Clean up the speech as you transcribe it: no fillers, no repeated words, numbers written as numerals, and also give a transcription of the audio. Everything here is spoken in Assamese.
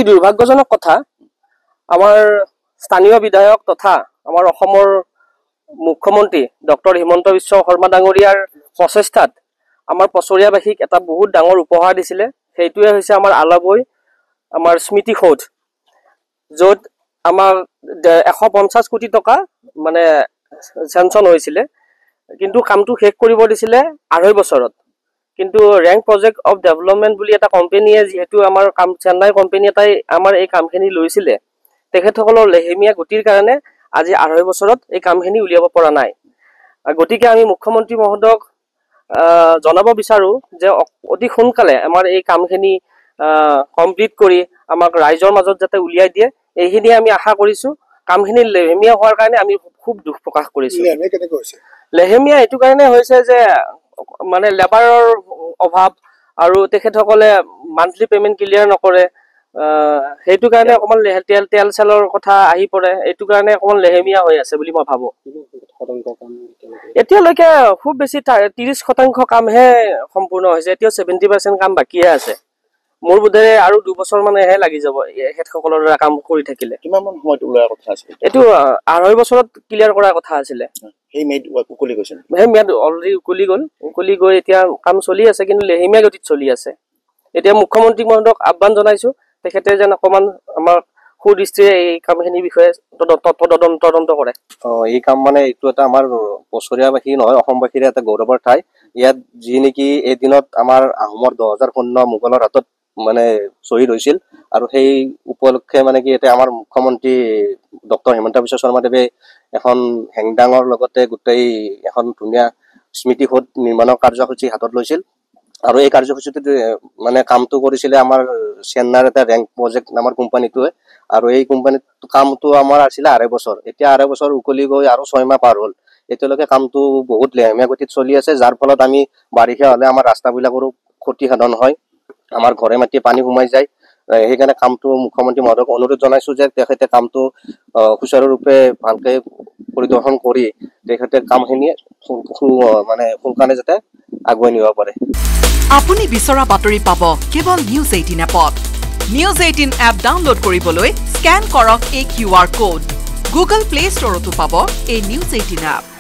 দুৰ্ভাগ্যজনক কথা আমাৰ স্থানীয় বিধায়ক তথা আমাৰ অসমৰ মুখ্যমন্ত্ৰী ডক্টৰ হিমন্ত বিশ্ব শৰ্মা ডাঙৰীয়াৰ প্ৰচেষ্টাত আমাৰ পছৰিয়াবাসীক এটা বহুত ডাঙৰ উপহাৰ দিছিলে সেইটোৱে হৈছে আমাৰ আলাবৈ আমাৰ স্মৃতি সৌধ য'ত আমাৰ 150 কোটি টকা মানে চেনচন হৈছিলে কিন্তু কামটো শেষ কৰিব দিছিলে 2.5 বছৰত কিন্তু ৰেংক প্ৰজেক্ট অফ ডেভেলপমেন্ট বুলি এটা কোম্পানীয়ে যেহেতু আমাৰ কাম চেন্নাই কোম্পানী এটাই আমাৰ এই কামখিনি লৈছিলে তেখেতসকলৰ লেহেমীয়া গতিৰ কাৰণে আজি 2.5 বছৰত এই কামখিনি উলিয়াব পৰা নাই গতিকে আমি মুখ্যমন্ত্ৰী মহোদয়ক জনাব বিচাৰো যে অতি সোনকালে আমাৰ এই কামখিনি কমপ্লিট কৰি আমাক ৰাইজৰ মাজত যাতে উলিয়াই দিয়ে এইখিনি আমি আশা কৰিছো কামখিনি লেহেমীয়া হোৱাৰ কাৰণে আমি খুব দুখ প্ৰকাশ কৰিছো লেহেমীয়া এটো কাৰণে হৈছে যে মানে লেবাৰৰ অভাৱ আৰু তেখেতসকলে মান্থলি পেমেন্ট ক্লিয়াৰ নকৰে হেতু কাৰণে অকমান তেল চেলৰ কথা আহি পৰে এটো কাৰণে অকমান লেহেমীয়া হৈ আছে বুলি মই ভাবো এতিয়ালৈকে খুব বেছি 30% কামহে সম্পূৰ্ণ হৈছে এতিয়া 70% কাম বাকি আছে মোৰ বুধে আৰু 2 বছৰ মানেহে লাগি যাব হেতসকলৰ কাম কৰি থাকিলে কিমান মান সময়ত উলাৰ কথা আছে এটো 2.5 বছৰত ক্লিয়াৰ কৰাৰ কথা আছিল এই মেড উকলি গৈছে এই মেড অলৰেডি উকলি গৈ এতিয়া কাম চলি আছে কিন্তু লেহেমীয়া গতিত চলি আছে এতিয়া মুখ্যমন্ত্ৰী মহোদয়ক আহ্বান জনাইছো তেখেতে যেন অকমান আমাৰ সুদৃষ্টিৰে এই কামখিনি বিষয়ে তদন্ত কৰে এই কাম মানে এইটো এটা আমাৰ পছৰিয়াবাসী নহয় অসমবাসীৰ এটা গৌৰৱৰ ঠাই ইয়াত যি নেকি এই দিনত আমাৰ আহোমৰ 2015 মোগলৰ হাতত মানে শহীদ হৈছিল আৰু সেই উপলক্ষে মানে কি এটা আমাৰ মুখ্যমন্ত্ৰী ডক্টৰ হিমন্ত বিশ্ব শৰ্মা দেৱে এখন হেংদাঙৰ লগতে গোটেই এখন ধুনীয়া স্মৃতি সৌধ নিৰ্মাণৰ কাৰ্যসূচী হাতত লৈছিল আৰু এই কাৰ্যসূচীটো মানে কামটো কৰিছিলে আমাৰ চেন্নাইৰ এটা ৰেংক প্ৰজেক্ট নামৰ কোম্পানীটোৱে আৰু এই কোম্পানীৰ কামটো আমাৰ আছিল 2.5 বছৰ এতিয়া 2.5 বছৰ উকলি গৈ আৰু 6 মাহ পাৰ হ'ল এতিয়ালৈকে কামটো বহুত লেহেমীয়া গতিত চলি আছে যাৰ ফলত আমি বাৰিষা হলে আমাৰ ৰাস্তাবিলাকৰো ক্ষতি সাধন হয় আমাৰ ঘৰে মাটি পানী সোমাই যায় সেইকাৰণে কামটো মুখ্যমন্ত্ৰী মহোদয়ক অনুৰোধ জনাইছো যে তেখেতে কামটো সুচাৰুৰূপে ভালকৈ পৰিদৰ্শন কৰি তেখেতে কামখিনি মানে সোনকালে যাতে আগুৱাই নিব পাৰে আপুনি বিচৰা বাতৰি পাব কেৱল নিউজ 18 এপত নিউজ 18 এপ ডাউনলোড কৰিবলৈ স্ক্যান কৰক এই QR কোড গুগল প্লে ষ্টৰতো পাব এই নিউজ 18 এপ